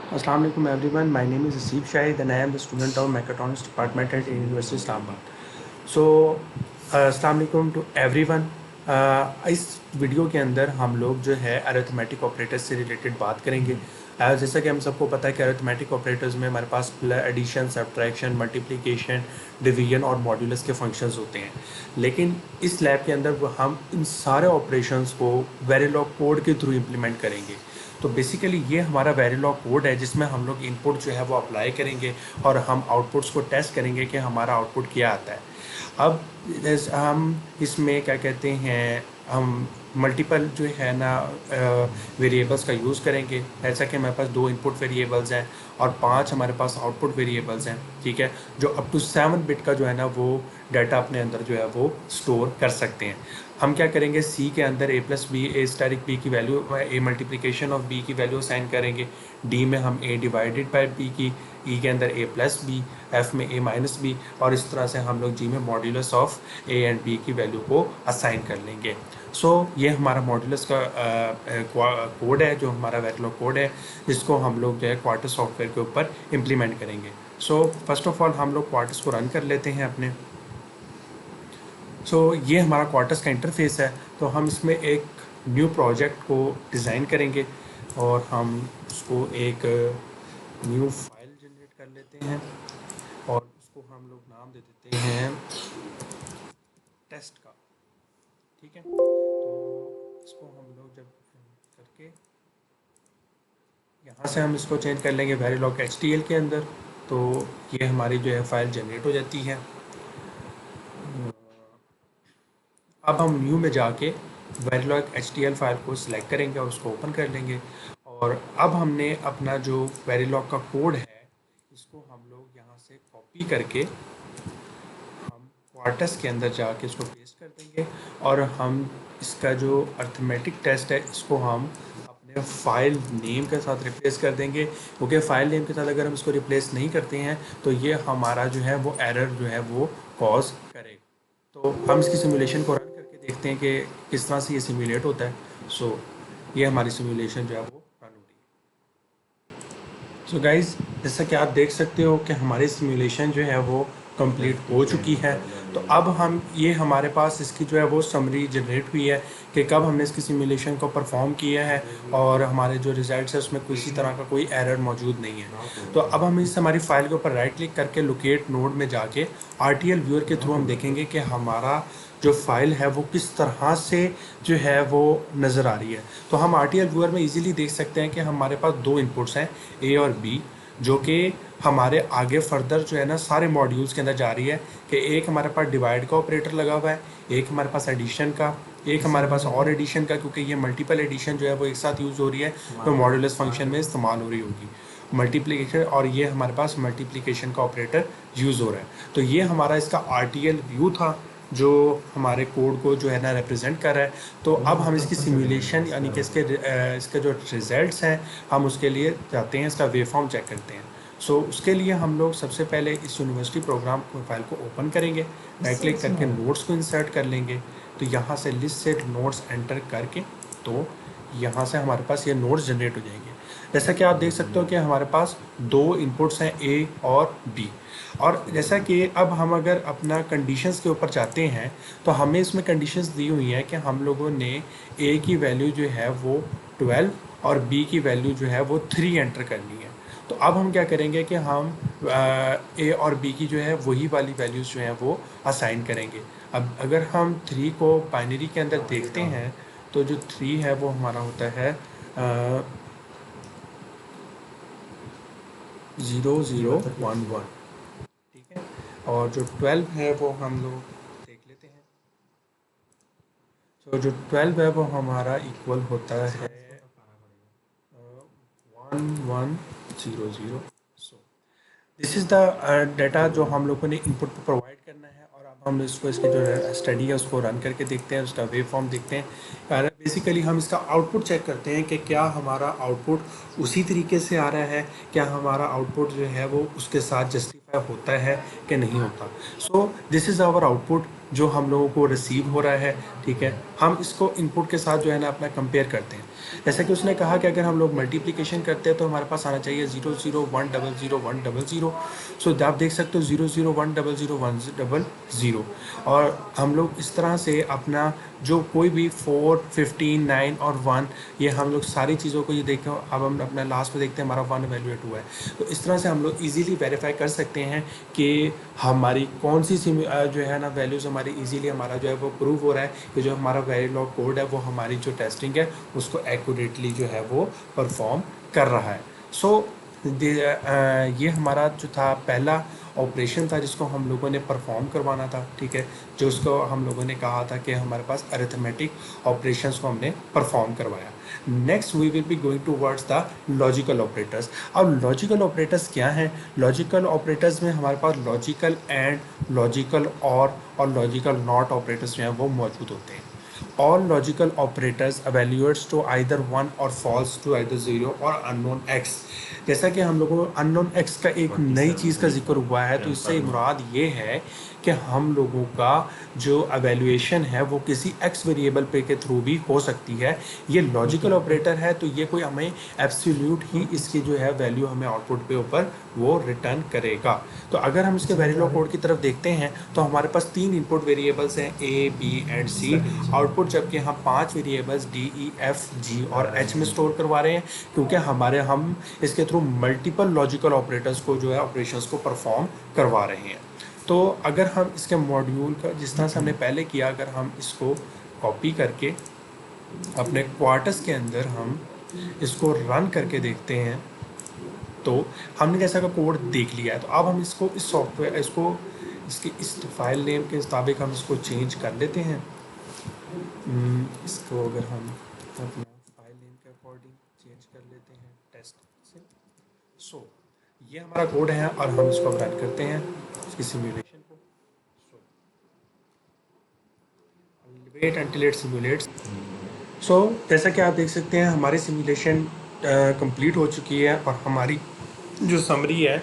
Assalamu alaikum everyone. My name is Asif Shahid and I am the student of Mechatronics Department at University Islamabad. So, अस्सलाम वालेकुम to everyone. इस video के अंदर हम लोग जो है अरिथमेटिक ऑपरेटर्स से रिलेटेड बात करेंगे। जैसा कि हम सबको पता है कि अरिथमेटिक ऑपरेटर्स में हमारे पास एडिशन, सब्ट्रैक्शन, मल्टीप्लिकेशन, डिवीजन और मॉड्यूलस के फंक्शंस होते हैं। लेकिन इस लैब के अंदर हम इन सारे ऑपरेशंस को वेरिलॉग कोड के थ्रू इम्प्लीमेंट करेंगे। तो बेसिकली ये हमारा वेरिलॉग कोड है जिसमें हम लोग इनपुट जो है वो अप्लाई करेंगे और हम आउटपुट्स को टेस्ट करेंगे कि हमारा आउटपुट क्या आता है। अब हम इसमें क्या कहते हैं, हम मल्टीपल जो है ना वेरिएबल्स का यूज़ करेंगे। ऐसा कि हमारे पास 2 इनपुट वेरिएबल्स हैं और 5 हमारे पास आउटपुट वेरिएबल्स हैं, ठीक है, जो अप टू 7 बिट का जो है ना वो डाटा अपने अंदर जो है वो स्टोर कर सकते हैं। हम क्या करेंगे, सी के अंदर A plus B, A asterisk B की value, A multiplication of B की वैल्यू असाइन करेंगे। डी में हम ए डिवाइडेड बाय बी की, ई के अंदर ए प्लस बी, एफ में ए माइनस बी, और इस तरह से हम लोग जी में modulus of A and B की वैल्यू को असाइन कर लेंगे। सो ये हमारा मॉड्यूलस का कोड है, जो हमारा वेरिलॉग कोड है, जिसको हम लोग जो है क्वार्टर सॉफ्टवेयर के ऊपर इम्प्लीमेंट करेंगे। सो फर्स्ट ऑफ ऑल हम लोग क्वार्टर्स को रन कर लेते हैं अपने। ये हमारा क्वार्टर्स का इंटरफेस है। तो हम इसमें एक न्यू प्रोजेक्ट को डिज़ाइन करेंगे और हम उसको एक न्यू फाइल जनरेट कर लेते हैं और उसको हम लोग नाम दे देते हैं टेस्ट का, ठीक है। तो इसको हम लोग जब करके यहाँ से हम इसको चेंज कर लेंगे वेरिलॉग HTML के अंदर, तो ये हमारी जो है फाइल जनरेट हो जाती है। अब हम न्यू में जाके वेरिलॉग HTML फाइल को सिलेक्ट करेंगे और उसको ओपन कर लेंगे। और अब हमने अपना जो वेरिलॉग का कोड है इसको हम लोग यहाँ से कॉपी करके हम क्वार्टर्स के अंदर जाके इसको पेस्ट कर देंगे और हम इसका जो अर्थमेटिक टेस्ट है इसको हम अपने फाइल नेम के साथ रिप्लेस कर देंगे, क्योंकि फाइल नेम के साथ अगर हम इसको रिप्लेस नहीं करते हैं तो ये हमारा जो है वो एरर जो है वो कॉज करेगा। तो हम इसकी सिमुलेशन को रन करके देखते हैं कि किस तरह से ये सिमुलेट होता है। ये हमारी सिमुलेशन जो है वो रन हो रही है। गाइज, जैसा कि आप देख सकते हो कि हमारी सिमुलेशन जो है वो कंप्लीट हो चुकी है। तो अब हम ये हमारे पास इसकी जो है वो समरी जनरेट हुई है कि कब हमने इसकी सिमुलेशन को परफॉर्म किया है और हमारे जो रिजल्ट्स है उसमें किसी तरह का कोई एरर मौजूद नहीं है। तो अब हम इस हमारी फाइल के ऊपर राइट क्लिक करके लोकेट नोड में जाके RTL व्यूअर के थ्रू हम देखेंगे कि हमारा जो फाइल है वो किस तरह से जो है वो नज़र आ रही है। तो हम RTL व्यूअर में इजीली देख सकते हैं कि हमारे पास 2 इनपुट्स हैं, ए और बी, जो कि हमारे आगे फर्दर जो है ना सारे मॉड्यूल्स के अंदर जा रही है कि एक हमारे पास डिवाइड का ऑपरेटर लगा हुआ है, एक हमारे पास एडिशन का, एक हमारे पास और एडिशन का, क्योंकि ये मल्टीपल एडिशन जो है वो एक साथ यूज़ हो रही है तो मॉड्यूलस फंक्शन में इस्तेमाल हो रही होगी मल्टीप्लिकेशन, और ये हमारे पास मल्टीप्लिकेशन का ऑपरेटर यूज़ हो रहा है। तो ये हमारा इसका RTL व्यू था जो हमारे कोड को जो है ना रिप्रेजेंट कर रहा है। तो अब हम इसकी सिमुलेशन यानी कि इसके जो रिजल्ट्स हैं हम उसके लिए जाते हैं, इसका वेव फॉर्म चेक करते हैं। उसके लिए हम लोग सबसे पहले इस यूनिवर्सिटी प्रोग्राम फाइल को ओपन करेंगे, राइट क्लिक करके नोट्स को इंसर्ट कर लेंगे। तो यहाँ से लिस्ट से नोट्स एंटर करके तो यहाँ से हमारे पास ये नोट्स जनरेट हो जाएंगे। जैसा कि आप देख सकते हो कि हमारे पास 2 इनपुट्स हैं, ए और बी। और जैसा कि अब हम अगर अपना कंडीशंस के ऊपर जाते हैं तो हमें इसमें कंडीशंस दी हुई हैं कि हम लोगों ने ए की वैल्यू जो है वो 12 और बी की वैल्यू जो है वो 3 एंटर करनी है। तो अब हम क्या करेंगे कि हम ए और बी की जो है वही वाली वैल्यूज़ जो हैं वो असाइन करेंगे। अब अगर हम 3 को बाइनरी के अंदर देखते हैं तो जो 3 है वो हमारा होता है 0011, ठीक है, और जो 12 है वो हम लोग देख लेते हैं। जो 12 है वो हमारा इक्वल होता है 1100। दिस इज़ द डाटा जो हम लोगों ने इनपुट पर प्रोवाइड करना है। और अब हम इसको इसके जो स्टडी है उसको रन करके देखते हैं, उसका वेव फॉर्म देखते हैं। बेसिकली हम इसका आउटपुट चेक करते हैं कि क्या हमारा आउटपुट उसी तरीके से आ रहा है, क्या हमारा आउटपुट जो है वो उसके साथ जस्टिफाई होता है कि नहीं होता। दिस इज़ आवर आउटपुट जो हम लोगों को रिसीव हो रहा है, ठीक है, हम इसको इनपुट के साथ जो है ना अपना कंपेयर करते हैं। जैसे कि उसने कहा कि अगर हम लोग मल्टीप्लिकेशन करते हैं तो हमारे पास आना चाहिए 0 0 1 0 0 1 0 0। सो आप देख सकते हो 0 0 1 0 0 1 0, और हम लोग इस तरह से अपना जो कोई भी 4 15 9 और 1, ये हम लोग सारी चीज़ों को ये देखें। अब हम अपना लास्ट में देखते हैं हमारा 1 वैल्यूएट हुआ है, तो इस तरह से हम लोग इजीली वेरीफाई कर सकते हैं कि हमारी कौन सी जो है ना वैल्यूज़ हमारी इजीली हमारा जो है वो प्रूव हो रहा है कि जो हमारा वेरिलॉग कोड है वो हमारी जो टेस्टिंग है उसको एक्यूरेटली जो है वो परफॉर्म कर रहा है। सो ये हमारा जो था पहला ऑपरेशन था जिसको हम लोगों ने परफॉर्म करवाना था, ठीक है, जो उसको हम लोगों ने कहा था कि हमारे पास अरिथमेटिक ऑपरेशंस को हमने परफॉर्म करवाया। Next we will be going towards the logical operators. अब लॉजिकल ऑपरेटर्स क्या हैं? लॉजिकल ऑपरेटर्स में हमारे पास logical and, logical or logical not operators जो हैं वो मौजूद होते हैं। All logical operators evaluates to either 1 और false to either 0 और unknown x। जैसा कि हम लोगों को unknown x का एक नई चीज़ का जिक्र हुआ है, तो इससे मुराद ये है कि हम लोगों का जो एवेल्यूएशन है वो किसी x वेरिएबल पे के थ्रू भी हो सकती है। ये लॉजिकल ऑपरेटर है तो ये कोई हमें एब्सोल्यूट ही इसकी जो है वैल्यू हमें आउटपुट पे ऊपर वो रिटर्न करेगा। तो अगर हम इसके वेरिलॉग कोड की तरफ देखते हैं तो हमारे पास 3 इनपुट वेरिएबल्स हैं A, B and C। Output जबकि हम 5 variables D, E, F, G और H में स्टोर करवा रहे हैं, क्योंकि हम इसके थ्रू मल्टीपल लॉजिकल ऑपरेटर्स को जो है ऑपरेशंस को परफॉर्म करवा रहे हैं। तो अगर हम इसके मॉड्यूल का जिस तरह से हमने पहले किया, अगर हम इसको कॉपी करके अपने क्वार्टर्स के अंदर हम इसको रन करके देखते हैं, तो हमने जैसा का कोड देख लिया है, तो अब हम इसको इस सॉफ्टवेयर इसको इसके इस फाइल नेम के मुताबिक हम इसको चेंज कर लेते हैं। इसको अगर हम अपना फाइल नेम के अकॉर्डिंग चेंज कर लेते हैं टेस्ट से। सो ये हमारा कोड है और हम इसको रन करते हैं इसकी सिमुलेशन को। Wait until it simulates. So जैसा कि आप देख सकते हैं हमारी सिमुलेशन कंप्लीट हो चुकी है और हमारी जो समरी है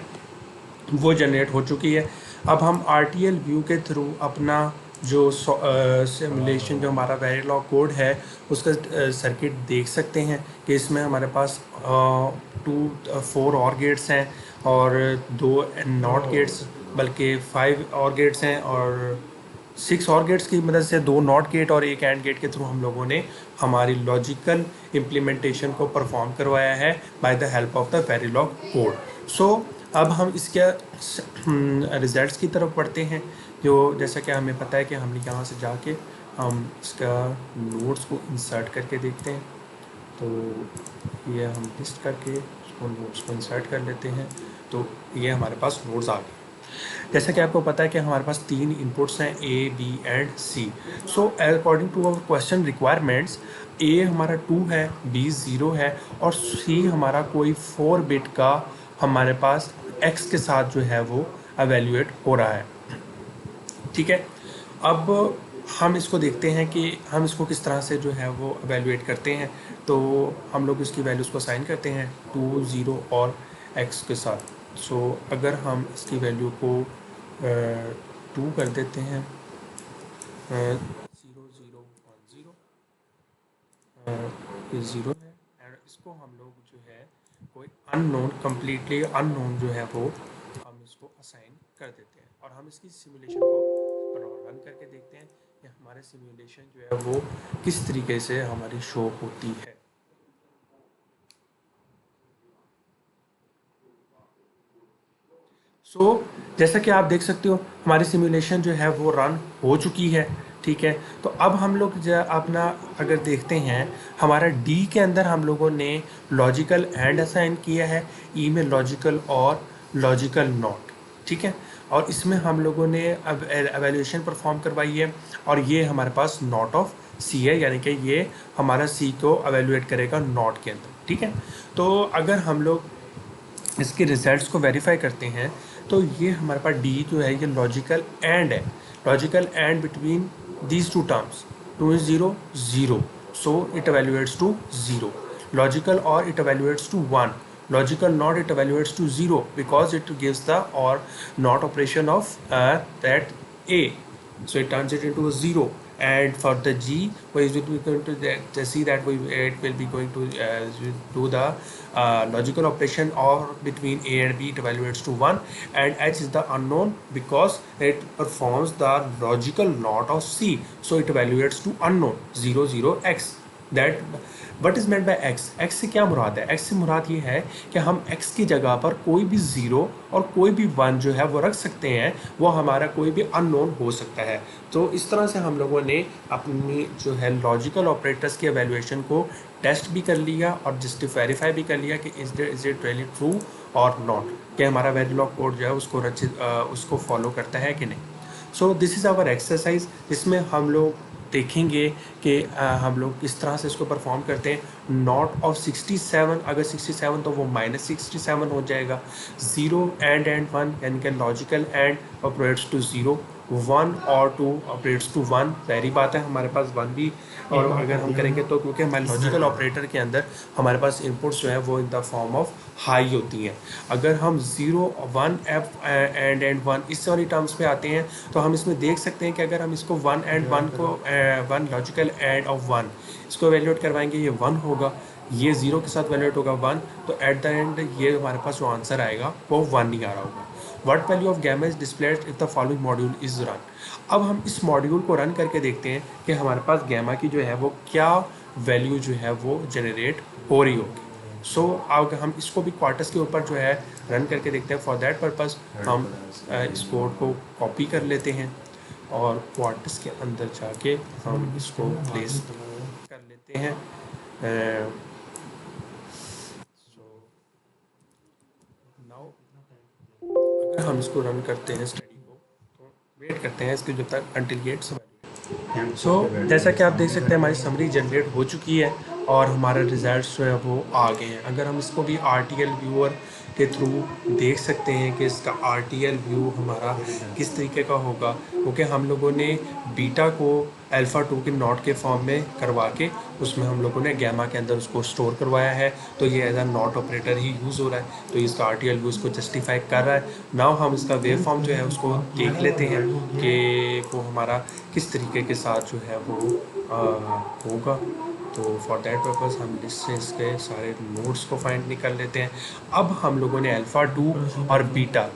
वो जनरेट हो चुकी है। अब हम RTL व्यू के थ्रू अपना जो सिमुलेशन जो हमारा वेरिलॉग कोड है उसका सर्किट देख सकते हैं कि इसमें हमारे पास 4 और गेट्स हैं और 2 नॉट गेट्स, बल्कि 5 और गेट्स हैं और 6 और गेट्स की मदद से 2 नॉट गेट और 1 एंड गेट के थ्रू हम लोगों ने हमारी लॉजिकल इम्प्लीमेंटेशन को परफॉर्म करवाया है by the help of the Verilog code. So अब हम इसके रिज़ल्ट्स की तरफ बढ़ते हैं, जो जैसा कि हमें पता है कि हमने यहाँ से जाके हम इसका नोट्स को इंसर्ट करके देखते हैं। तो ये हम लिस्ट करके उसको नोट्स को इंसर्ट कर लेते हैं, तो ये हमारे पास नोट्स आ गए। जैसा कि आपको पता है कि हमारे पास 3 इनपुट्स हैं A, B and C। So according to our question requirements A हमारा 2 है, B 0 है और C हमारा कोई 4 बिट का हमारे पास X के साथ जो है वो एवेल्यूएट हो रहा है, ठीक है। अब हम इसको देखते हैं कि हम इसको किस तरह से जो है वो एवेल्यूएट करते हैं। तो हम लोग इसकी वैल्यूज़ को असाइन करते हैं 2, 0 और x के साथ। सो अगर हम इसकी वैल्यू को 2 कर देते हैं, 0 0 1 0, ये 0 है एंड इसको हम लोग जो है कोई अननोन, कम्प्लीटली अननोन जो है वो हम इसको असाइन कर देते हैं और हम इसकी सिमुलेशन को रन करके देखते हैं कि हमारे सिमुलेशन जो है वो किस तरीके से हमारी शो होती है। सो जैसा कि आप देख सकते हो हमारी सिमुलेशन जो है वो रन हो चुकी है, ठीक है। तो अब हम लोग जो अपना अगर देखते हैं हमारा डी के अंदर हम लोगों ने लॉजिकल एंड असाइन किया है, ई में लॉजिकल और लॉजिकल नॉट, ठीक है। और इसमें हम लोगों ने अब एवेल्यूएशन परफॉर्म करवाई है और ये हमारे पास नॉट ऑफ सी है, यानी कि ये हमारा सी को एवेल्यूएट करेगा नॉट के अंदर, ठीक है। तो अगर हम लोग इसके रिजल्ट्स को वेरीफाई करते हैं तो ये हमारे पास डी जो है ये लॉजिकल एंड है, logical and between these two terms, 2 is 0 0, so it evaluates to 0, logical or it evaluates to 1, logical not it evaluates to 0 because it gives the or not operation of that A, so it turns it into a 0. And for the G, we will be going to see that it will be going to do the logical operation or between A and B. It evaluates to 1, and H is the unknown because it performs the logical NOT of C, so it evaluates to unknown 0 0 X. that what is meant by x. X से क्या मुराद है? X से मुराद ये है कि हम x की जगह पर कोई भी ज़ीरो और कोई भी वन जो है वो रख सकते हैं, वो हमारा कोई भी अननोन हो सकता है. तो इस तरह से हम लोगों ने अपनी जो है लॉजिकल ऑपरेटर्स की एवेल्यूएशन को टेस्ट भी कर लिया और जस्ट वेरीफाई भी कर लिया कि इज़ इट रियली ट्रू और नॉट, कि हमारा वेरिलॉग कोड जो है उसको फॉलो करता है कि नहीं. So this is our exercise, जिसमें हम लोग देखेंगे कि हम लोग किस तरह से इसको परफॉर्म करते हैं. नॉट ऑफ 67, अगर 67 तो वो -67 हो जाएगा. 0 एंड 1 यानी कि लॉजिकल एंड ऑपरेट्स टू 0, 1 और 2 ऑपरेट्स टू 1. पहली बात है हमारे पास 1 भी, और अगर हम करेंगे तो क्योंकि हमारे लॉजिकल ऑपरेटर के अंदर हमारे पास इनपुट्स जो है वो in the form of high होती हैं. अगर हम 0 1 एफ एंड 1 इस वाली टर्म्स पे आते हैं तो हम इसमें देख सकते हैं कि अगर हम इसको 1 एंड 1 को 1 लॉजिकल एंड ऑफ 1 इसको वैल्यूएट करवाएंगे, ये 1 होगा, ये 0 के साथ वैल्यूएट होगा 1, तो एट द एंड ये हमारे पास जो आंसर आएगा वो 1 नहीं आ रहा होगा. What value of gamma is displayed if the following module is run. अब हम इस मॉड्यूल को रन करके देखते हैं कि हमारे पास गैमा की जो है वो क्या वैल्यू जो है वो जनरेट हो रही होगी. सो अगर हम इसको भी क्वार्टर्स के ऊपर जो है रन करके देखते हैं. फॉर दैट पर्पस हम इस कोड को कॉपी कर लेते हैं और क्वार्टर्स के अंदर जाके हम इसको प्लेस कर लेते हैं. नाउ अगर हम इसको रन करते हैं स्टडी को, तो वेट करते हैं इसके जब तक अंटिल गेट्स. सो जैसा कि आप देख सकते हैं हमारी समरी जनरेट हो चुकी है और हमारा रिजल्ट्स जो है वो आ गए हैं. अगर हम इसको भी RTL व्यूअर के थ्रू देख सकते हैं कि इसका RTL व्यू हमारा किस तरीके का होगा, क्योंकि हम लोगों ने बीटा को अल्फ़ा 2 के नॉट के फॉर्म में करवा के उसमें हम लोगों ने गैमा के अंदर उसको स्टोर करवाया है, तो ये एज अ नॉट ऑपरेटर ही यूज़ हो रहा है, तो इसका RTL व्यू उसको जस्टिफाई कर रहा है. नाउ हम इसका वेव फॉर्म जो है उसको देख लेते हैं कि वो हमारा किस तरीके के साथ जो है वो होगा. तो फॉर दैट पर्पस हम लिस्ट से इसके सारे नोड्स को फाइंड नहीं कर लेते हैं. अब हम लोगों ने अल्फ़ा 2 और बीटा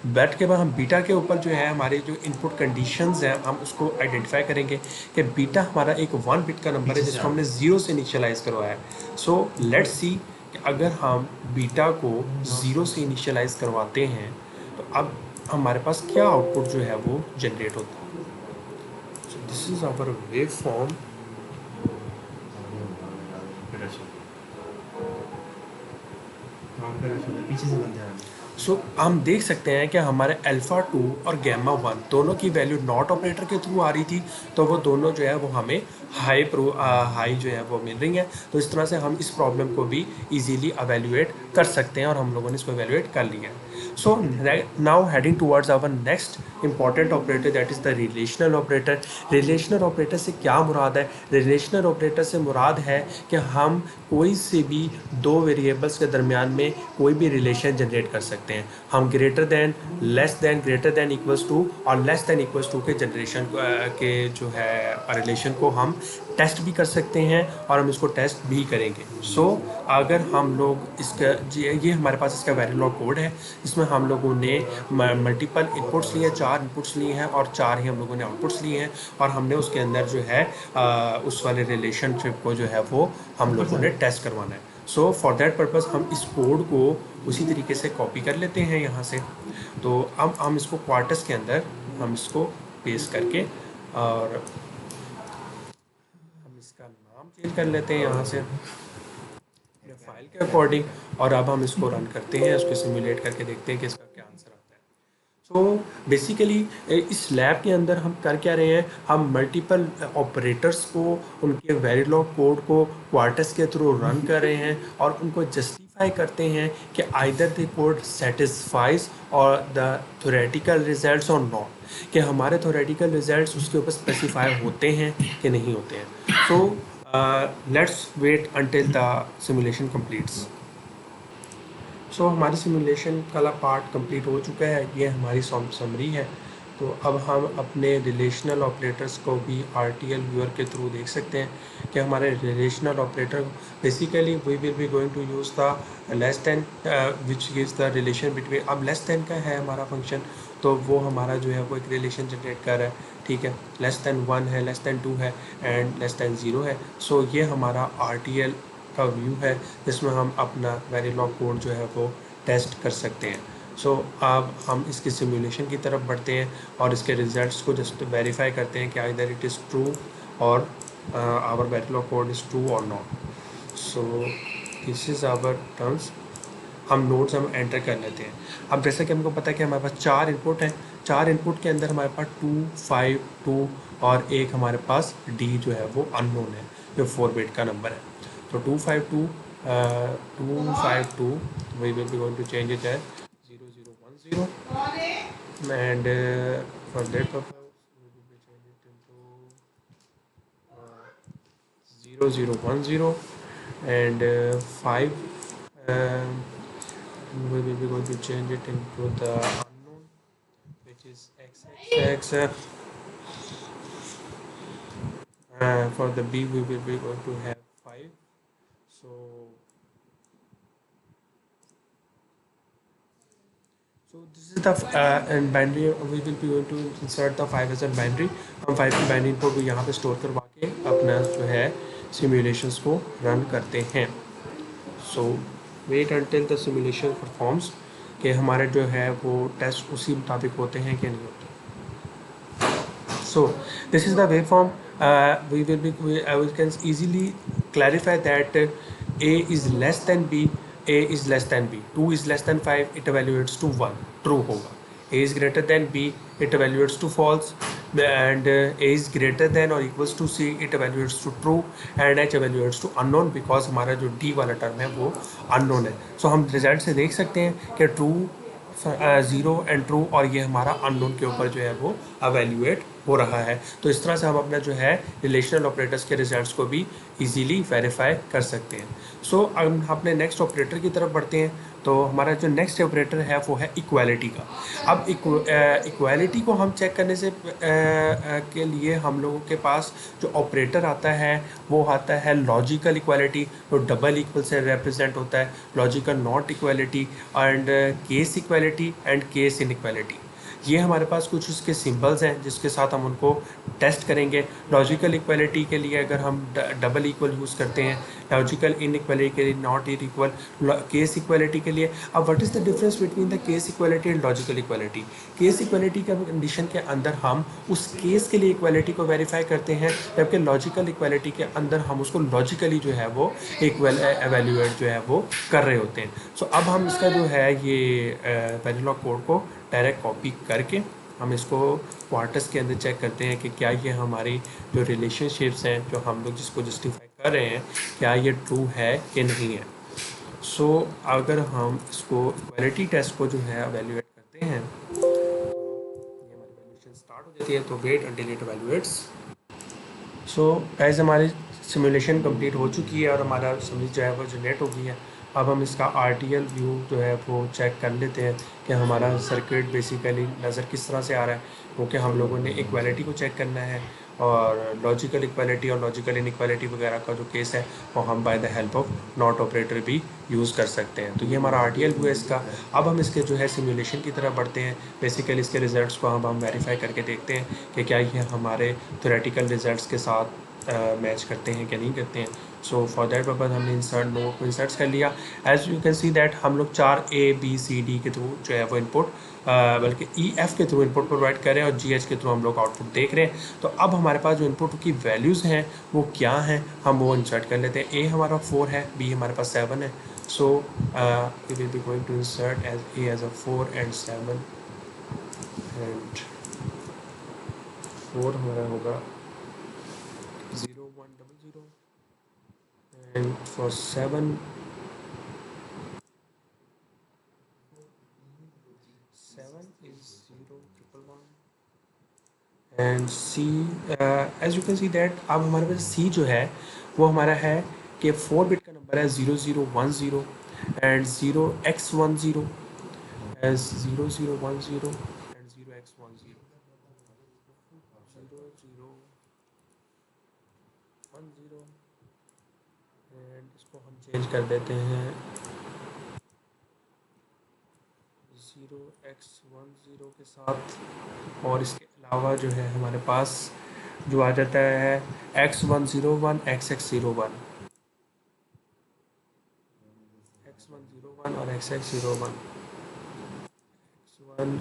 बैट के बाद हम बीटा के ऊपर जो है हमारे जो इनपुट कंडीशंस हैं हम उसको आइडेंटिफाई करेंगे कि बीटा हमारा एक 1 बिट का नंबर है जिसको हमने 0 से इनिशियलाइज करवाया है. सो लेट्स सी कि अगर हम बीटा को 0 से इनिशियलाइज करवाते हैं तो अब हमारे पास क्या आउटपुट जो है वो जनरेट होता है. So this is our waveform. So हम देख सकते हैं कि हमारे अल्फ़ा 2 और गैमा 1 दोनों की वैल्यू नॉट ऑपरेटर के थ्रू आ रही थी, तो वो दोनों जो है वो हमें हाई जो है वो मिल रही हैं. तो इस तरह से हम इस प्रॉब्लम को भी इजीली एवेल्यूएट कर सकते हैं और हम लोगों ने इसको एवेल्यूएट कर लिया है. So now heading towards our next important operator, that is the relational operator. Relational operator से क्या मुराद है? रिलेशनल ऑपरेटर से मुराद है कि हम कोई से भी दो वेरिएबल्स के दरमियान में कोई भी रिलेशन जनरेट कर सकते हैं. हम greater than, less than, greater than equals to और लेस दैन इक्वल्स टू के जनरेशन के जो है रिलेशन को हम टेस्ट भी कर सकते हैं और हम इसको टेस्ट भी करेंगे. सो अगर हम लोग इसका ये हमारे पास इसका वेरिलॉग कोड है, इसमें हम लोगों ने मल्टीपल इनपुट्स लिए, 4 इनपुट्स लिए हैं और 4 ही हम लोगों ने आउटपुट्स लिए हैं और हमने उसके अंदर जो है उस वाले रिलेशनशिप को जो है वो हम लोगों ने टेस्ट करवाना है. सो फॉर दैट पर्पज़ हम इस कोड को उसी तरीके से कॉपी कर लेते हैं यहाँ से. तो अब हम इसको क्वार्टर्स के अंदर हम इसको पेस्ट करके और हम इसका नाम चेंज कर लेते हैं यहाँ से फाइल के अकॉर्डिंग, और अब हम इसको रन करते हैं, उसको सिमुलेट करके देखते हैं कि इसका क्या आंसर आता है. सो बेसिकली इस लैब के अंदर हम कर क्या रहे हैं, हम मल्टीपल ऑपरेटर्स को उनके वेरिलॉग कोड को क्वार्टर्स के थ्रू रन कर रहे हैं और उनको जस्टिफाई करते हैं कि आइदर द कोड सेटिस्फाइज और द थ्योरेटिकल रिजल्ट्स और नॉट, कि हमारे थ्योरेटिकल रिजल्ट्स उसके ऊपर स्पेसिफाई होते हैं कि नहीं होते हैं. So let's wait until the simulation completes. So हमारी सिमुलेशन वाला पार्ट कंप्लीट हो चुका है. ये हमारी समरी है तो अब हम अपने रिलेशनल ऑपरेटर्स को भी RTL व्यूअर के थ्रू देख सकते हैं कि हमारे relational operator basically we will be going to use the less than which is the relation between. अब लेस देन का है हमारा फंक्शन, तो वो हमारा जो है वो एक रिलेशन जनरेट कर रहा है, ठीक है। लेस देन 1 है, लेस देन 2 है एंड लेस देन 0 है। सो ये हमारा RTL का व्यू है जिसमें हम अपना वेरिलॉग कोड जो है वो टेस्ट कर सकते हैं। सो अब हम इसके सिमुलेशन की तरफ बढ़ते हैं और इसके रिजल्ट्स को जस्ट वेरीफाई करते हैं कि आइदर इट इज़ ट्रू और our backlog code is true और not. So this is our terms. हम नोट्स हम एंटर कर लेते हैं। अब जैसे कि हमको पता है कि हमारे पास 4 इनपुट हैं, 4 इनपुट के अंदर हमारे पास 2, 5, 2 और एक हमारे पास डी जो है वो अननोन है, जो 4 बिट का नंबर है। तो 252 252 we will be going to change it as 0010 and for that purpose we will be change it into 0010 and 5 um, we will be going to change it into the unknown which is xxx. For the b we will be going to have 5. So this is the and binary we will be going to insert the 5 as a binary. हम 5 की binary input को यहाँ पे store करवा के अपना जो है simulations को run करते हैं. So wait until the simulation performs कि हमारे जो है वो test उसी मुताबिक होते हैं कि नहीं होते. So this is the waveform. We can easily clarify that a is less than b, a is less than b, 2 is less than 5, it evaluates to 1, true होगा. A is greater than b, it evaluates to false, and a is greater than or equals to c, it evaluates to true, and h evaluates to unknown because हमारा जो d वाला term है वो unknown है. So हम result से देख सकते हैं कि ट्रू, 0 एंड ट्रू, और ये हमारा अननोन के ऊपर जो है वो अवेल्यूएट हो रहा है. तो इस तरह से हम अपना जो है रिलेशनल ऑपरेटर्स के रिजल्ट्स को भी इजीली वेरीफाई कर सकते हैं. सो हम अपने नेक्स्ट ऑपरेटर की तरफ बढ़ते हैं. तो हमारा जो नेक्स्ट ऑपरेटर है वो है इक्वालिटी का. अब इक्वालिटी को हम चेक करने से के लिए हम लोगों के पास जो ऑपरेटर आता है वो आता है लॉजिकल इक्वालिटी, तो डबल इक्वल से रिप्रेजेंट होता है, logical not equality and case equality and case inequality. ये हमारे पास कुछ उसके सिंबल्स हैं जिसके साथ हम उनको टेस्ट करेंगे. लॉजिकल इक्वालिटी के लिए अगर हम डबल इक्वल यूज़ करते हैं, लॉजिकल इनइक्वालिटी के लिए नॉट इक्वल, केस इक्वालिटी के लिए. अब what is the difference between the case equality and logical equality? Case equality का कंडीशन के अंदर हम उस केस के लिए इक्वालिटी को वेरीफाई करते हैं, जबकि लॉजिकल इक्वालिटी के अंदर हम उसको लॉजिकली जो है वो एवेल्यूएट जो है वो कर रहे होते हैं. सो अब हम इसका जो है ये वेरिलॉग कोड को डायरेक्ट कॉपी करके हम इसको क्वार्टर्स के अंदर चेक करते हैं कि क्या ये हमारी जो रिलेशनशिप्स हैं जो हम लोग जिसको जस्टिफाई कर रहे हैं क्या ये ट्रू है कि नहीं है. सो अगर हम इसको इक्वालिटी टेस्ट को जो है एवेल्यूएट करते हैं तो ये हमारी वैल्यूएशन स्टार्ट हो जाती है. तो wait until it evaluates. So guys हमारी सिमुलेशन कंप्लीट हो चुकी है और हमारा समझ जो है वो जनरेट हो गई है. अब हम इसका RTL व्यू जो है वो चेक कर लेते हैं कि हमारा सर्किट बेसिकली नज़र किस तरह से आ रहा है, क्योंकि हम लोगों ने इक्वालिटी को चेक करना है और लॉजिकल इक्वालिटी और लॉजिकल इनइक्वालिटी वगैरह का जो केस है वो हम bye the help of not operator भी यूज़ कर सकते हैं. तो ये हमारा RTL व्यू है इसका. अब हम इसके जो है सिमुलेशन की तरफ बढ़ते हैं. बेसिकली इसके रिजल्ट्स को हम वेरीफाई करके देखते हैं कि क्या ये हमारे थ्योरेटिकल रिजल्ट्स के साथ मैच करते हैं कि नहीं करते हैं. सो फॉर दैट पर्पज़ हमने इंसर्ट नोड को इंसर्ट कर लिया. As you can see that हम लोग 4 ABCD के थ्रू जो है वो इनपुट बल्कि EF के थ्रू इनपुट प्रोवाइड कर रहे हैं और GH के थ्रू हम लोग आउटपुट देख रहे हैं. तो अब हमारे पास जो इनपुट की वैल्यूज़ हैं वो क्या हैं हम वो इंसर्ट कर लेते हैं. A हमारा 4 है, B हमारे पास 7 है. So we will be going to insert as A as a 4 and 7 and 4 हमारा होगा 0100 and for 7 is 0111 and C as you can see that अब हमारे पास C जो है वो हमारा है कि 4 बिट का नंबर है 0010 and 0x10 as 0010 and 0x10. Change कर देते हैं 0x10 के साथ, और इसके अलावा जो है हमारे पास जो आ जाता है x101 xx01 x101 और xx01 x1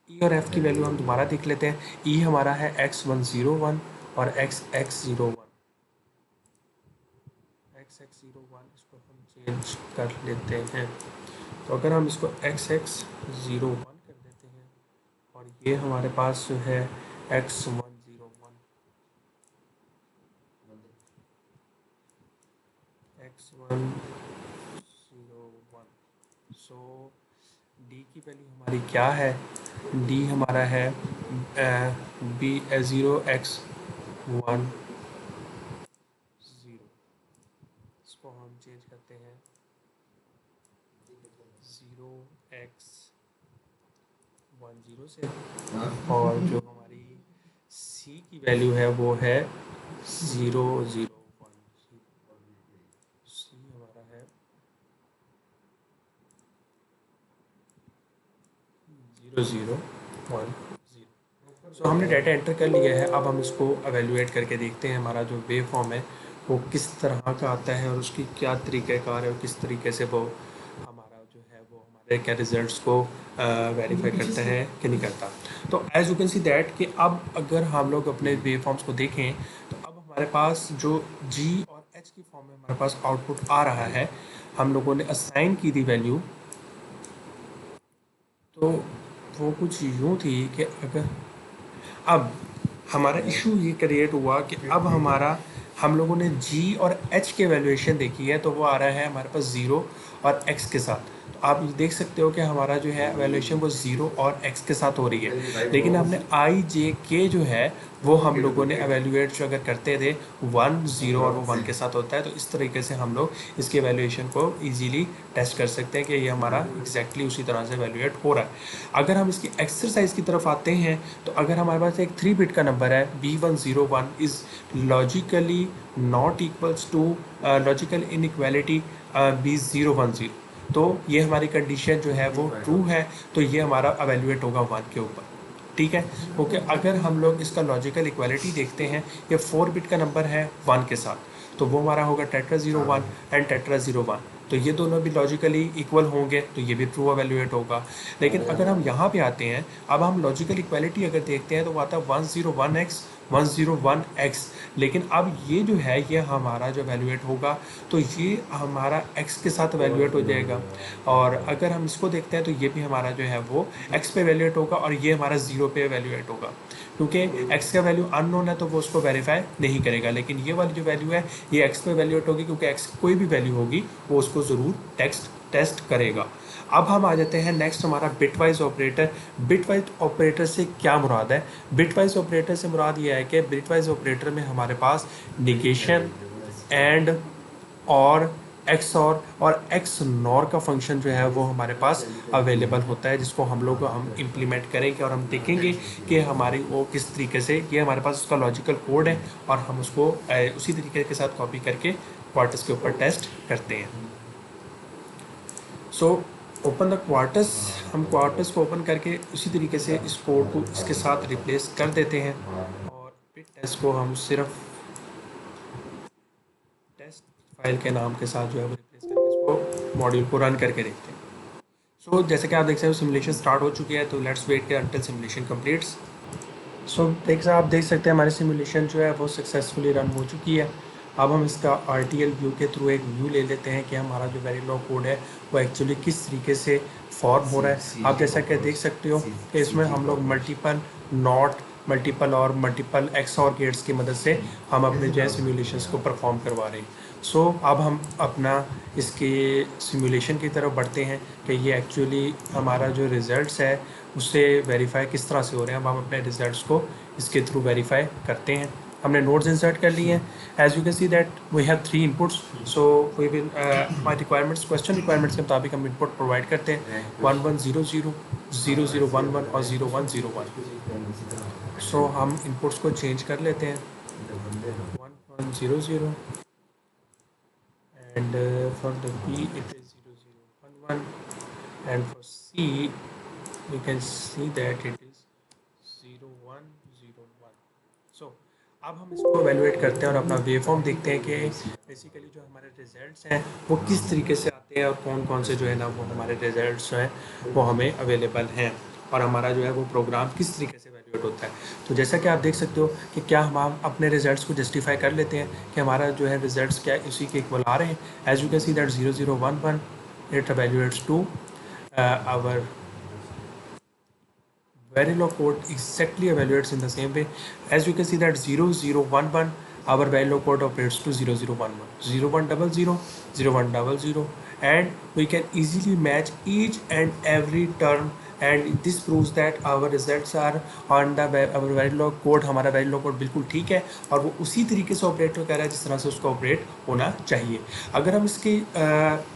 ई और एफ की वैल्यू हम दोबारा देख लेते हैं। ई हमारा है x101 और xx01 इसको हम चेंज कर लेते हैं। तो अगर हम इसको xx01 कर देते हैं और ये हमारे पास जो है x101 सो डी की वैल्यू हमारी क्या है, डी हमारा है बी 0x10, इसको हम चेंज करते हैं 0x10 से, और जो हमारी सी की वैल्यू है वो है 001, सी हमारा है 0010। सो हमने डाटा एंटर कर लिया है। अब हम इसको एवेलुएट करके देखते हैं हमारा जो वेव फॉर्म है वो किस तरह का आता है और उसकी क्या तरीक़ाकार है और किस तरीके से वो हमारा जो है वो हमारे क्या रिजल्ट्स को वेरीफाई करता है कि नहीं करता। तो as you can see that कि अब अगर हम लोग अपने वेव फॉर्म्स को देखें तो अब हमारे पास जो जी और एच की फॉर्म में हमारे पास आउटपुट आ रहा है, हम लोगों ने असाइन की थी वैल्यू, तो वो कुछ यूँ थी कि अगर अब हमारा इशू ये क्रिएट हुआ कि अब हमारा हम लोगों ने जी और एच के वैल्यूएशन देखी है तो वो आ रहा है हमारे पास 0 और एक्स के साथ। तो आप ये देख सकते हो कि हमारा जो है वैल्यूएशन वो 0 और एक्स के साथ हो रही है, लेकिन हमने आई जे के जो है वो हम लोगों ने एवेल्यूएट जो अगर करते थे 1 0 और वो 1 के साथ होता है। तो इस तरीके से हम लोग इसके एवेल्यूएशन को इजीली टेस्ट कर सकते हैं कि ये हमारा एग्जैक्टली उसी तरह से एवेल्यूएट हो रहा है। अगर हम इसकी एक्सरसाइज की तरफ आते हैं तो अगर हमारे पास एक 3 बिट का नंबर है B101 is logically not equals to logical inequality B010, तो ये हमारी कंडीशन जो है वो ट्रू है, तो ये हमारा एवेल्यूएट होगा 1 के ऊपर। ठीक है, ओके। अगर हम लोग इसका लॉजिकल इक्वालिटी देखते हैं, ये 4 बिट का नंबर है 1 के साथ, तो वो हमारा होगा टेट्रा 01 एंड टेट्रा 01, तो ये दोनों भी लॉजिकली इक्वल होंगे, तो ये भी ट्रू एवेल्यूएट होगा। लेकिन अगर हम यहाँ पे आते हैं, अब हम लॉजिकल इक्वालिटी अगर देखते हैं तो वो आता है 101x 101x, लेकिन अब ये जो है ये हमारा जो वैल्यूएट होगा तो ये हमारा x के साथ वैल्यूएट हो जाएगा, और अगर हम इसको देखते हैं तो ये भी हमारा जो है वो x पे वैल्यूएट होगा और ये हमारा 0 पे वैल्यूएट होगा, क्योंकि x का वैल्यू अननोन है तो वो उसको वेरीफाई नहीं करेगा। लेकिन ये वाली जो वैल्यू है ये x पे वैल्यूएट होगी, क्योंकि x कोई भी वैल्यू होगी वो उसको ज़रूर टेस्ट करेगा। अब हम आ जाते हैं नेक्स्ट हमारा बिटवाइज ऑपरेटर। बिटवाइज ऑपरेटर से क्या मुराद है? बिटवाइज ऑपरेटर से मुराद ये है कि बिटवाइज ऑपरेटर में हमारे पास निगेशन एंड और एक्स नॉर का फंक्शन जो है वो हमारे पास अवेलेबल होता है, जिसको हम इम्प्लीमेंट करेंगे और हम देखेंगे कि हमारी वो किस तरीके से, ये हमारे पास उसका लॉजिकल कोड है और हम उसको उसी तरीके के साथ कॉपी करके क्वार्टर्स के ऊपर टेस्ट करते हैं। सो ओपन द क्वार्टर्स, हम क्वार्टर्स को ओपन करके उसी तरीके से इस कोड को इसके साथ रिप्लेस कर देते हैं और फिर टेस्ट को हम सिर्फ टेस्ट फाइल के नाम के साथ जो है वो रिप्लेस करके इसको मॉड्यूल को रन करके देखते हैं। सो जैसे कि आप देख सकते हो सिमुलेशन स्टार्ट हो चुकी है, तो लेट्स वेट के अंटिल सिमुलेशन कंप्लीट्स। सो आप देख सकते हैं हमारी सिमुलेशन जो है वो सक्सेसफुली रन हो चुकी है। अब हम इसका RTL व्यू के थ्रू एक व्यू ले लेते हैं कि हमारा जो वेरिलॉग कोड है वो एक्चुअली किस तरीके से फॉर्म हो रहा है। आप जैसा कि देख सकते हो कि इसमें हम लोग मल्टीपल नॉट, मल्टीपल और मल्टीपल XOR गेट्स की मदद से हम अपने जो है सिमुलेशंस को परफॉर्म करवा रहे हैं। सो अब हम अपना इसके सिमुलेशन की तरफ बढ़ते हैं कि ये एक्चुअली हमारा जो रिज़ल्ट्स है उससे वेरीफाई किस तरह से हो रहे हैं। अब हम अपने रिज़ल्ट्स को इसके थ्रू वेरीफाई करते हैं। हमने नोट्स इंसर्ट कर लिए हैं। As you can see that we have 3 inputs, so we will हमारी रिक्वायरमेंट्स, क्वेश्चन रिक्वायरमेंट्स के मुताबिक हम इनपुट प्रोवाइड करते हैं 1100, 0011 और 0101। सो हम इनपुट्स को चेंज कर लेते हैं 1100 and for the B it is 0011 and for C we can see that it is 0101. So अब हम इसको एवेलुएट करते हैं और अपना वेव फॉर्म देखते हैं कि बेसिकली जो हमारे रिजल्ट्स हैं वो किस तरीके से आते हैं और कौन कौन से जो है ना वो हमारे रिजल्ट्स हैं वो हमें अवेलेबल हैं और हमारा जो है वो प्रोग्राम किस तरीके से एवेलुएट होता है। तो जैसा कि आप देख सकते हो कि क्या हम अपने रिजल्ट्स को जस्टिफाई कर लेते हैं कि हमारा जो है रिजल्ट्स क्या उसी के इक्वल आ रहे हैं। As you can see that 0011 it evaluates to our Verilog code exactly evaluates in the same way. As you can see that 0011 our Verilog code operates to 0011, 0100, 0100 and we can easily match each and every term and this proves that our results are on the our Verilog code। हमारा Verilog code बिल्कुल ठीक है और वो उसी तरीके से operate कर रहा है जिस तरह से उसको ऑपरेट होना चाहिए। अगर हम इसके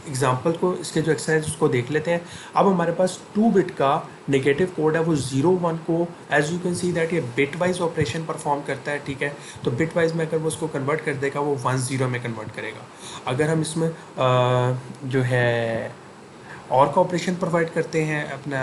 एग्जांपल को इसके जो एक्सरसाइज उसको देख लेते हैं। अब हमारे पास 2 बिट का नेगेटिव कोड है वो 01 को as you can see that ये बिट वाइज ऑपरेशन परफॉर्म करता है, ठीक है। तो बिट वाइज में अगर वो उसको कन्वर्ट कर देगा वो 10 में कन्वर्ट करेगा। अगर हम इसमें जो है और का ऑपरेशन प्रोवाइड करते हैं अपना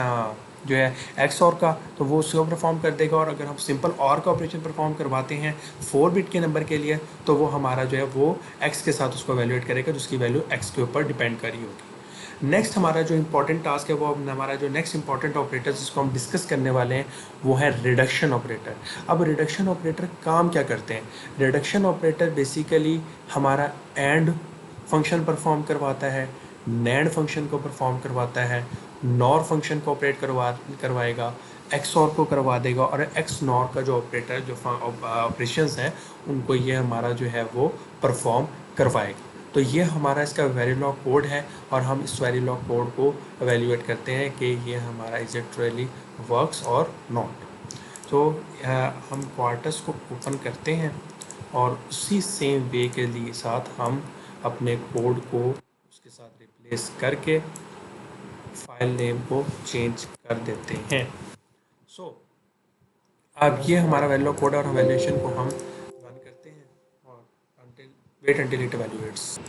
जो है एक्स और का तो वो उसको परफॉर्म कर देगा। और अगर हम सिंपल और का ऑपरेशन परफॉर्म करवाते हैं 4 बिट के नंबर के लिए तो वो हमारा जो है वो एक्स के साथ उसको एवेलुएट करेगा जिसकी वैल्यू एक्स के ऊपर डिपेंड कर रही होगी। नेक्स्ट हमारा जो इंपॉर्टेंट टास्क है वो हमारा जो नेक्स्ट इंपॉर्टेंट ऑपरेटर जिसको हम डिस्कस करने वाले हैं वो है रिडक्शन ऑपरेटर। अब रिडक्शन ऑपरेटर काम क्या करते हैं? रिडक्शन ऑपरेटर बेसिकली हमारा एंड फंक्शन परफॉर्म करवाता है, नैंड फंक्शन को परफॉर्म करवाता है, नॉर फंक्शन को ऑपरेट करवाएगा, एक्स और को करवा देगा और एक्स नॉर का जो ऑपरेटर जो ऑपरेशंस हैं उनको ये हमारा जो है वो परफॉर्म करवाएगा। तो ये हमारा इसका वेरिलॉग कोड है और हम इस वेरिलॉग कोड को एवेल्यूएट करते हैं कि ये हमारा इज इट रियली वर्क्स और नॉट। तो हम क्वार्टर्स को ओपन करते हैं और उसी सेम वे के लिए साथ हम अपने कोड को उसके साथ रिप्लेस करके फाइल नेम को चेंज कर देते हैं। अब ये हमारा वेरिलॉग कोड और वैल्यूएशन को हम रन करते हैं और wait until it evaluates.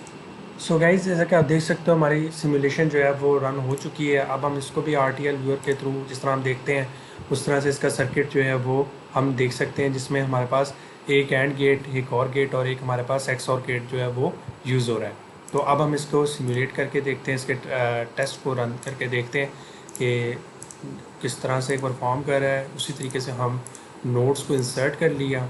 So guys जैसा कि आप देख सकते हो हमारी सिमुलेशन जो है वो रन हो चुकी है। अब हम इसको भी RTL व्यूअर के थ्रू जिस तरह हम देखते हैं उस तरह से इसका सर्किट जो है वो हम देख सकते हैं जिसमें हमारे पास एक एंड गेट, एक और गेट और एक हमारे पास एक्स और गेट जो है वो यूज़ हो रहा है। तो अब हम इसको सिमुलेट करके देखते हैं, इसके टेस्ट को रन करके देखते हैं कि किस तरह से परफॉर्म कर रहा है। उसी तरीके से हम नोट्स को इंसर्ट कर लिया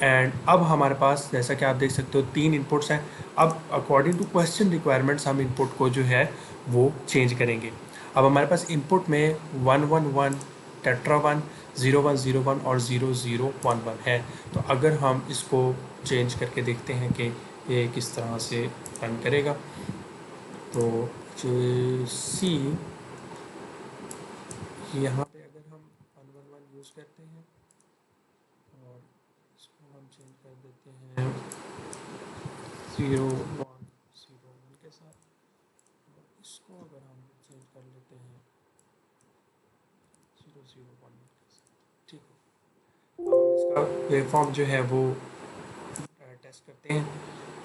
एंड अब हमारे पास जैसा कि आप देख सकते हो 3 इनपुट्स हैं। अब अकॉर्डिंग टू क्वेश्चन रिक्वायरमेंट्स हम इनपुट को जो है वो चेंज करेंगे। अब हमारे पास इनपुट में 111, टेट्रा 1, 0101 और 0011 है। तो अगर हम इसको चेंज करके देखते हैं कि ये किस तरह से रन करेगा। तो सी यहाँ पे अगर हम 111 यूज़ करते हैं और इसको हम चेंज कर देते हैं 0101 के साथ और इसको अगर हम चेंज कर लेते हैं 001 के साथ, ठीक है। अब हम इसका वेवफॉर्म जो है वो टेस्ट करते हैं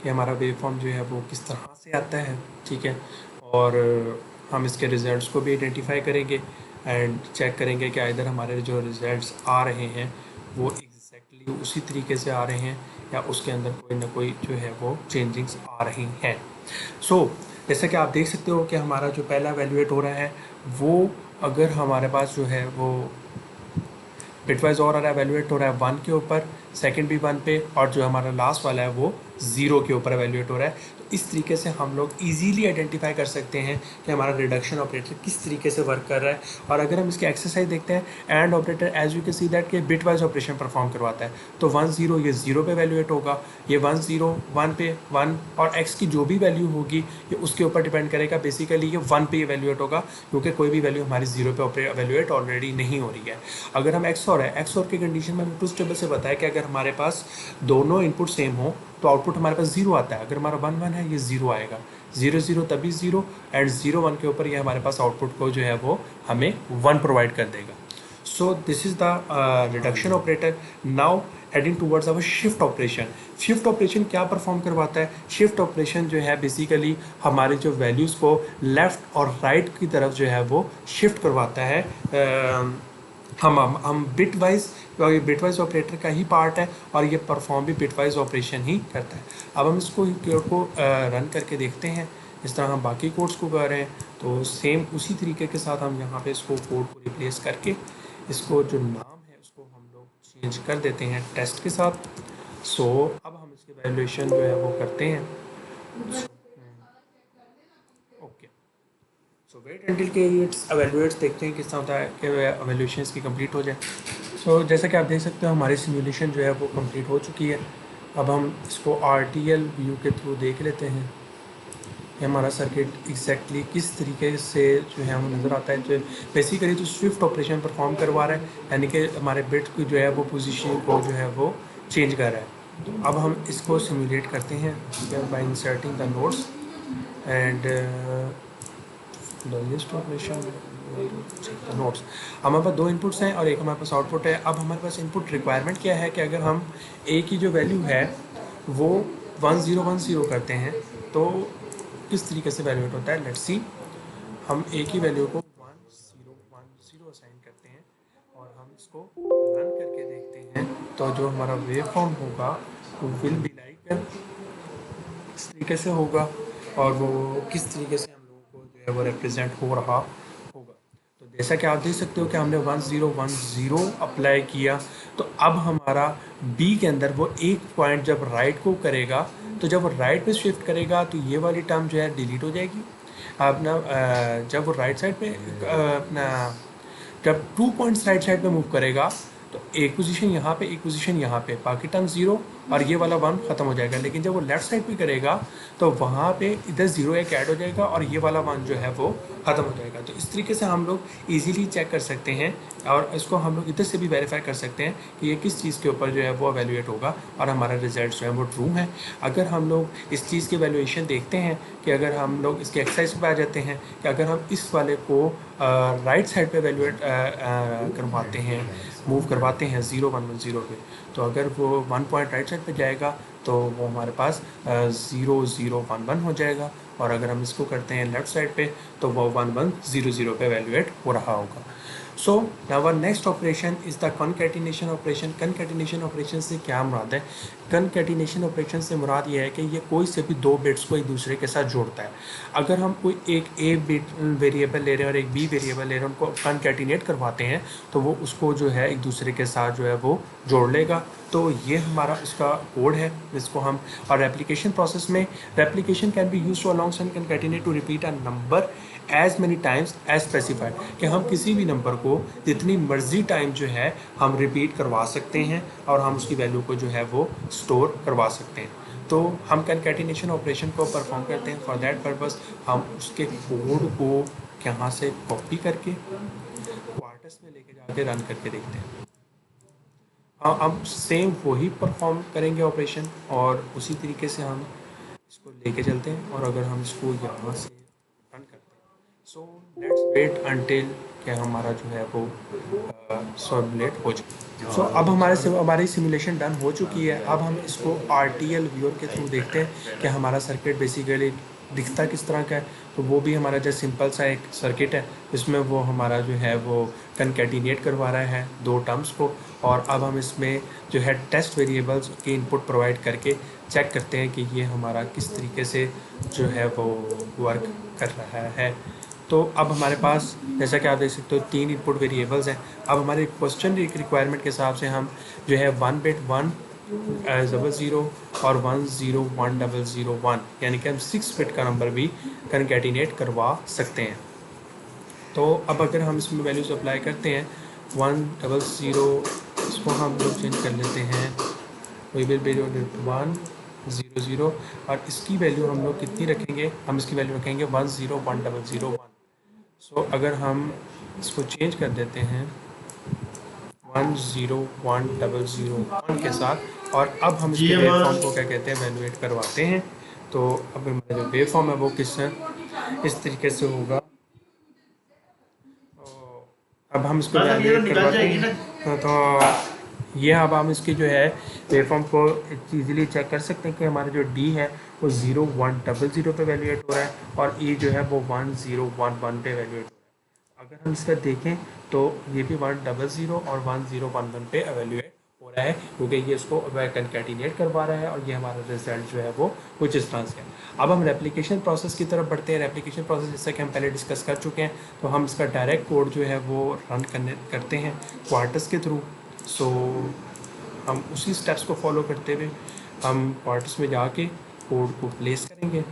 कि हमारा वेवफॉर्म जो है वो किस तरह से आता है, ठीक है। और हम इसके रिज़ल्ट्स को भी आइडेंटिफाई करेंगे एंड चेक करेंगे कि इधर हमारे जो रिज़ल्ट्स आ रहे हैं वो एग्जैक्टली उसी तरीके से आ रहे हैं या उसके अंदर कोई ना कोई जो है वो चेंजिंग्स आ रही हैं। सो जैसा कि आप देख सकते हो कि हमारा जो पहला एवेल्युएट हो रहा है वो अगर हमारे पास जो है वो बिटवाइज और एवेल्युएट हो रहा है 1 के ऊपर, सेकंड भी 1 पे और जो हमारा लास्ट वाला है वो 0 के ऊपर एवेल्युएट हो रहा है। तो इस तरीके से हम लोग इजीली आइडेंटिफाई कर सकते हैं कि हमारा रिडक्शन ऑपरेटर किस तरीके से वर्क कर रहा है। और अगर हम इसकी एक्सरसाइज देखते हैं and operator as you can see that के बिट वाइज ऑपरेशन परफॉर्म करवाता है। तो 10 ये 0 पे एवेल्युएट होगा, ये 1 पे 1 और x की जो भी वैल्यू होगी ये उसके ऊपर डिपेंड करेगा। बेसिकली ये 1 पे एवेल्युएट होगा क्योंकि कोई भी वैल्यू हमारी 0 पे एवेल्युएट ऑलरेडी नहीं हो रही है। अगर हम एक्स और है एक्स और की कंडीशन में ट्रूथ टेबल से बताया कि अगर हमारे पास दोनों इनपुट सेम हो तो आउटपुट हमारे पास 0 आता है। अगर हमारा 1 1 है ये 0 आएगा, 0 0 तभी 0 एंड 0 1 के ऊपर ये हमारे पास आउटपुट को जो है वो हमें 1 प्रोवाइड कर देगा। So this is the reduction operator. Now heading towards our shift operation. shift operation क्या परफॉर्म करवाता है? shift operation जो है बेसिकली हमारे जो वैल्यूज़ को लेफ़्ट और राइट की तरफ जो है वो शिफ्ट करवाता है। हम बिट वाइज, ये बिट वाइज ऑपरेटर का ही पार्ट है और ये परफॉर्म भी बिट वाइज ऑपरेशन ही करता है। अब हम इसको कोड को रन करके देखते हैं, इस तरह हम बाकी कोड्स को कर रहे हैं। तो सेम उसी तरीके के साथ हम यहाँ पे इसको कोड को रिप्लेस करके इसको जो नाम है उसको हम लोग चेंज कर देते हैं टेस्ट के साथ। सो अब हम इसके वैल्यूएशन जो है वो करते हैं। ओके, सो वेट एंटिल के इट्स एवेलुएट्स, देखते हैं किस तरह होता है कि एवेल्यूशन इसकी कंप्लीट हो जाए। सो जैसा कि आप देख सकते हो हमारी सिमुलेशन जो है वो कंप्लीट हो चुकी है। अब हम इसको RTL व्यू के थ्रू देख लेते हैं कि हमारा सर्किट एग्जैक्टली किस तरीके से जो है वो नज़र आता है। जो बेसिकली तो स्विफ्ट ऑपरेशन परफॉर्म करवा रहा है, यानी कि हमारे बिट की जो है वो पोजीशन को जो है वो चेंज कर रहा है। तो अब हम इसको सिमुलेट करते हैं bye inserting the nodes and list operation notes. हमारे पास दो इनपुट्स हैं और एक हमारे पास आउटपुट है। अब हमारे पास इनपुट रिक्वायरमेंट क्या है कि अगर हम ए की जो वैल्यू है वो 1010 करते हैं तो किस तरीके से वैल्यूएट होता है। लेट्स सी, हम ए की वैल्यू को 1010 असाइन करते हैं और हम इसको रन करके देखते हैं। तो जो हमारा वेव फॉर्म होगा वो विल बी लाइक इस तरीके से होगा और वो किस तरीके से हम लोगों को जो है वो रिप्रेजेंट हो रहा होगा। तो जैसा कि आप देख सकते हो कि हमने 1010 अप्लाई किया, तो अब हमारा बी के अंदर वो एक पॉइंट जब राइट को करेगा, तो जब वो राइट पे शिफ्ट करेगा तो ये वाली टर्म जो है डिलीट हो जाएगी। अपना जब वो राइट साइड पे अपना जब 2 पॉइंट्स राइट साइड पे मूव करेगा तो एक पोजीशन यहाँ पे, एक पोजीशन यहाँ पे, बाकी टर्म 0 और ये वाला 1 ख़त्म हो जाएगा। लेकिन जब वो लेफ्ट साइड पे करेगा तो वहाँ पे इधर 0 एक ऐड हो जाएगा और ये वाला 1 जो है वो ख़त्म हो जाएगा। तो इस तरीके से हम लोग इजीली चेक कर सकते हैं और इसको हम लोग इधर से भी वेरीफाई कर सकते हैं कि ये किस चीज़ के ऊपर जो है वो एवेल्यूएट होगा और हमारा रिजल्ट जो है वो ट्रू है। अगर हम लोग इस चीज़ की वैल्यूएशन देखते हैं कि अगर हम लोग इसके एक्सरसाइज पे आ जाते हैं कि अगर हम इस वाले को राइट साइड पे एवेल्यूएट करवाते हैं, मूव करवाते हैं 0110 पे, तो अगर वो 1 पॉइंट राइट साइड पे जाएगा तो वो हमारे पास 0011 हो जाएगा और अगर हम इसको करते हैं लेफ़्ट साइड पे तो वो 1100 पे एवेल्यूएट हो रहा होगा। So our next operation is the concatenation operation. Concatenation operation से क्या मुराद है? कॉन्कैटिनेशन ऑपरेशन से मुराद ये है कि ये कोई से भी दो बिट्स को एक दूसरे के साथ जोड़ता है। अगर हम कोई एक ए बिट वेरिएबल ले रहे हैं और एक बी वेरिएबल ले रहे हैं, उनको कॉन्कैटिनेट करवाते हैं तो वो उसको जो है एक दूसरे के साथ जो है वो जोड़ लेगा। तो ये हमारा उसका कोड है जिसको हम, और रेप्लिकेशन प्रोसेस में replication can be use to along and concatenate to repeat a number as many times as specified, कि हम किसी भी नंबर को जितनी मर्जी टाइम जो है हम रिपीट करवा सकते हैं और हम उसकी वैल्यू को जो है वो स्टोर करवा सकते हैं। तो हम कॉन्कैटिनेशन ऑपरेशन को परफॉर्म करते हैं। फॉर दैट पर्पस हम उसके कोड को यहाँ से कॉपी करके क्वार्टर्स में लेके जाके रन करके देखते हैं। हम सेम वही परफॉर्म करेंगे ऑपरेशन और उसी तरीके से हम इसको लेके चलते हैं और अगर हम इसको यहाँ से रन करते हैं, सो लेट्स वेट अंटिल कि हमारा जो है वो सिमुलेट हो जाए। सो अब हमारी सिमुलेशन डन हो चुकी है। अब हम इसको RTL व्यूअर के थ्रू देखते हैं कि हमारा सर्किट बेसिकली दिखता किस तरह का है। तो वो भी हमारा जो सिंपल सा एक सर्किट है जिसमें वो हमारा जो है वो कॉन्कैटिनेट करवा रहा है दो टर्म्स को, और अब हम इसमें जो है टेस्ट वेरिएबल्स की इनपुट प्रोवाइड करके चेक करते हैं कि ये हमारा किस तरीके से जो है वो वर्क कर रहा है। तो अब हमारे पास जैसा कि आप देख सकते हो 3 इनपुट वेरिएबल्स हैं। अब हमारे क्वेश्चन रिक्वायरमेंट के हिसाब से हम जो है 1 बिट 100 और 101001, यानी कि हम 6 बिट का नंबर भी कॉन्कैटिनेट करवा सकते हैं। तो अब अगर हम इसमें वैल्यूज़ अप्लाई करते हैं 100, इसको हम लोग चेंज कर लेते हैं, वी विल बी 100 और इसकी वैल्यू हम लोग कितनी रखेंगे? हम इसकी वैल्यू रखेंगे 101001। सो अगर हम इसको चेंज कर देते हैं 101001 के साथ और अब हम इसके वेव फॉर्म को क्या कहते हैं, वैल्यूएट करवाते हैं। तो अब हमारा जो वेव फॉर्म है वो किस इस तरीके से होगा। अब हम इसको बस अब ये तो वैलिडेट निकल करवाते जाएगी ना। हैं। तो ये अब हम इसकी जो है वेवफॉर्म को इजीली चेक कर सकते हैं कि हमारा जो डी है वो 0100 पे वैल्यूएट हो रहा है और ई जो है वो 1011 पे वैल्यूएट हो रहा है। अगर हम इसका देखें तो ये भी 100 और 1011 पे एवेल्यूएट हो रहा है क्योंकि ये इसको कंकैटिनेट करवा रहा है और ये हमारा रिजल्ट जो है वो कुछ इस तरह से है। अब हम रेप्लिकेशन प्रोसेस की तरफ बढ़ते हैं। रेप्लिकेशन प्रोसेस जैसा कि हम पहले डिस्कस कर चुके हैं, तो हम इसका डायरेक्ट कोड जो है वो रन करते हैं क्वार्टर्स के थ्रू। सो हम उसी स्टेप्स को फॉलो करते हुए हम क्वार्टर्स में जाके कोड को प्लेस करेंगे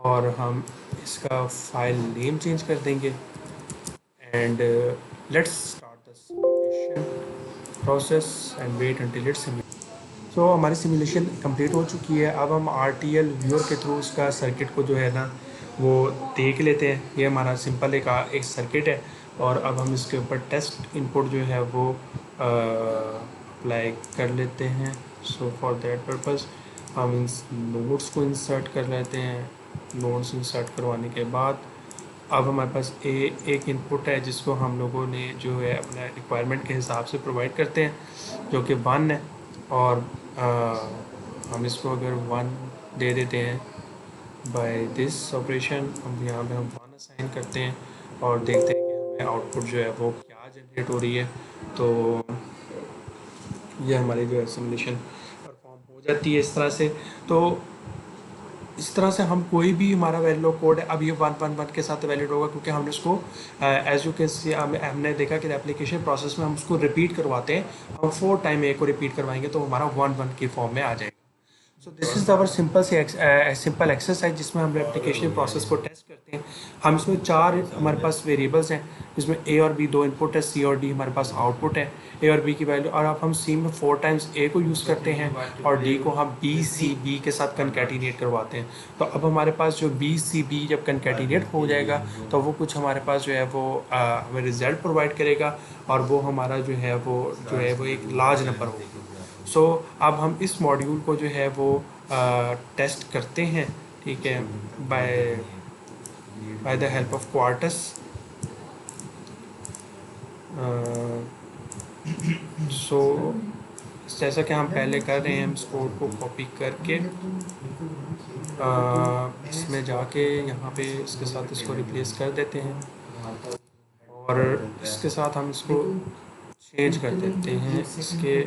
और हम इसका फाइल नेम चेंज कर देंगे and let's start the simulation process and wait until it's simulated। तो हमारी सिमुलेशन कंप्लीट हो चुकी है। अब हम RTL व्यूअर के थ्रू उसका सर्किट को जो है ना वो देख लेते हैं। ये हमारा सिंपल एक सर्किट है और अब हम इसके ऊपर टेस्ट इनपुट जो है वो अप्लाई कर लेते हैं। सो फॉर दैट पर्पस हम इन नोड्स को इंसर्ट कर लेते हैं। नोड्स इंसर्ट करवाने के बाद अब हमारे पास एक इनपुट है जिसको हम लोगों ने जो है अपना रिक्वायरमेंट के हिसाब से प्रोवाइड करते हैं जो कि 1 है और हम इसको अगर 1 दे देते हैं बाय दिस ऑपरेशन, हम यहाँ पे हम 1 असाइन करते हैं और देखते हैं कि हमें आउटपुट जो है वो क्या जनरेट हो रही है। तो ये हमारी जो है सिमुलेशन परफॉर्म हो जाती है इस तरह से। तो इस तरह से हम कोई भी हमारा वैलिड कोड है अब ये 111 के साथ वैलिड होगा क्योंकि हमने उसको एज यू कैन सी हमने देखा कि एप्लीकेशन प्रोसेस में हम उसको रिपीट करवाते हैं। हम 4 टाइम ए को रिपीट करवाएंगे तो हमारा 1 की फॉर्म में आ जाएगा। So this is our simple exercise जिसमें हम एप्लीकेशन प्रोसेस को टेस्ट करते हैं। हम इसमें 4 हमारे पास वेरिएबल्स हैं जिसमें ए और बी 2 इनपुट है, सी और डी हमारे पास आउटपुट है। ए और बी की वैल्यू और अब हम सी में 4 टाइम्स ए को यूज़ करते हैं और डी को हम बी सी बी के साथ कनकैटिनेट करवाते हैं। तो अब हमारे पास जो बी सी बी जब कनकैटिनेट हो जाएगा तो वो कुछ हमारे पास जो है वो हमें रिज़ल्ट प्रोवाइड करेगा और वो हमारा जो है वो एक लार्ज नंबर होगा। सो अब हम इस मॉड्यूल को जो है वो टेस्ट करते हैं, ठीक है, by by the help of Quartus. So जैसा कि हम पहले कर रहे हैं हम इस कोड को कॉपी करके इसमें जाके यहाँ पे इसके साथ इसको रिप्लेस कर देते हैं और इसके साथ हम इसको चेंज कर देते हैं इसके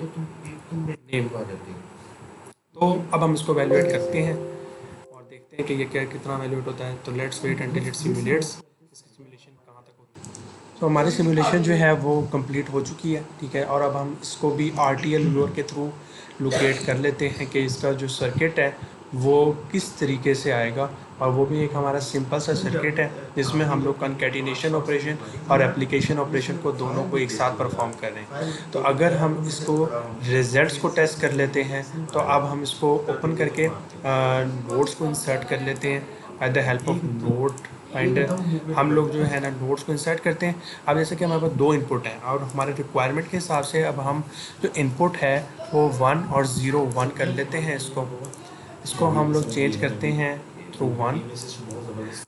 नेम। तो अब हम इसको वैल्यूएट करते हैं और देखते हैं कि ये क्या कितना वैल्यूएट होता है। तो लेट्स वेट एंटिल इट सिमुलेट्स। इसकी सिमुलेशन कहाँ तक होती है। तो हमारी सिमुलेशन जो है वो कंप्लीट हो चुकी है, ठीक है, और अब हम इसको भी RTL व्यूअर के थ्रू लोकेट कर लेते हैं कि इसका जो सर्किट है वो किस तरीके से आएगा। और वो भी एक हमारा सिंपल सा सर्किट है जिसमें हम लोग कनकैटिनेशन ऑपरेशन और एप्लीकेशन ऑपरेशन को दोनों को एक साथ परफॉर्म कर रहे हैं। तो अगर हम इसको रिजल्ट्स को टेस्ट कर लेते हैं तो अब हम इसको ओपन करके नोट्स को इंसर्ट कर लेते हैं bye the help of note finder. हम लोग जो है ना नोट्स को इंसर्ट करते हैं। अब जैसे कि हमारे पास 2 इनपुट हैं और हमारे रिक्वायरमेंट के हिसाब से अब हम जो इनपुट है वो 1 और 01 कर लेते हैं। इसको हम लोग चेंज करते हैं थ्रू 1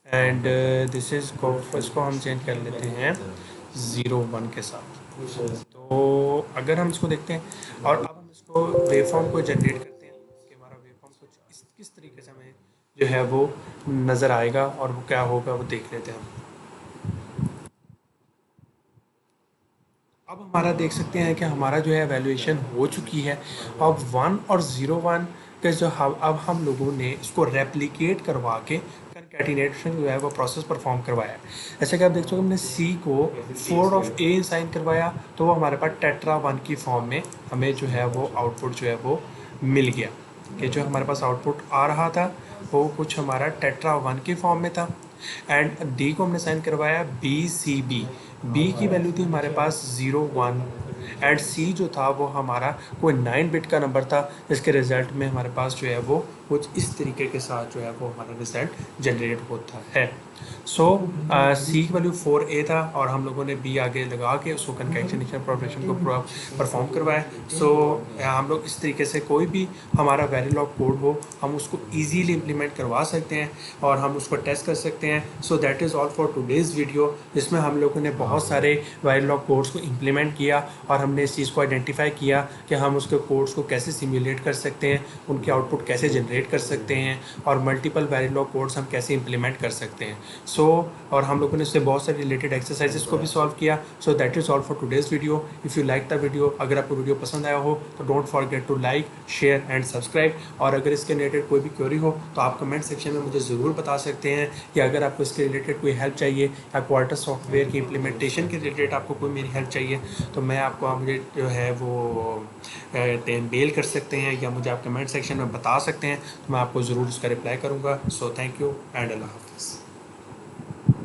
एंड दिस इज़ को इसको हम चेंज कर लेते हैं 01 के साथ। तो अगर हम इसको देखते हैं और अब हम इसको वेवफॉर्म को जनरेट करते हैं कि हमारा वेवफॉर्म कुछ किस तरीके से हमें जो है वो नज़र आएगा और वो क्या होगा वो देख लेते हैं हम। अब हमारा देख सकते हैं कि हमारा जो है वैल्यूएशन हो चुकी है। अब 1 और 01 के जो अब हम लोगों ने इसको रेप्लिकेट करवा के कनकैटिनेशन जो है वो प्रोसेस परफॉर्म करवाया है। जैसे कि आप देख सकते हो हमने सी को 4 ऑफ ए साइन करवाया तो वो हमारे पास टेट्रा 1 की फॉर्म में हमें जो है वो आउटपुट जो है वो मिल गया कि जो हमारे पास आउटपुट आ रहा था वो कुछ हमारा टेट्रा 1 की फॉर्म में था। एंड डी को हमने साइन करवाया बी सी बी। बी की वैल्यू थी हमारे पास 01 एंड सी जो था वो हमारा कोई 9 बिट का नंबर था जिसके रिज़ल्ट में हमारे पास जो है वो कुछ इस तरीके के साथ जो है वो हमारा रिज़ल्ट जनरेट होता है। सो सी की वैल्यू 4a था और हम लोगों ने b आगे लगा के उसको कंकैटिनेशन ऑपरेशन को परफॉर्म करवाया। सो हम लोग इस तरीके से कोई भी हमारा वेरिलॉग कोड हो हम उसको ईजीली इम्प्लीमेंट करवा सकते हैं और हम उसको टेस्ट कर सकते हैं। सो that is all for today's video, जिसमें हम लोगों ने बहुत सारे वेरिलॉग कोड्स को इम्प्लीमेंट किया और हमने इस चीज़ को आइडेंटिफाई किया कि हम उसके कोड्स को कैसे सिमुलेट कर सकते हैं, उनके आउटपुट कैसे जनरेट कर सकते हैं और मल्टीपल वेरिलॉग कोड्स हम कैसे इम्प्लीमेंट कर सकते हैं। सो और हम लोगों ने इससे बहुत सारे रिलेटेड एक्सरसाइजेस को भी सॉल्व किया। So that is all for today's video. If you like the video, अगर आपको वीडियो पसंद आया हो तो don't forget to like, share and subscribe. और अगर इसके रिलेटेड कोई भी क्वेरी हो तो आप कमेंट सेक्शन में मुझे ज़रूर बता सकते हैं कि अगर आपको इसके रिलेटेड कोई हेल्प चाहिए या क्वार्टर सॉफ्टवेयर की इम्प्लीमेंटेशन के रिलेटेड आपको कोई मेरी हेल्प चाहिए तो मैं आपको मुझे जो है वो मेल कर सकते हैं या मुझे आप कमेंट सेक्शन में बता सकते हैं, तो मैं आपको ज़रूर उसका रिप्लाई करूँगा। सो थैंक यू एंड अल्लाह हाफ़िज़।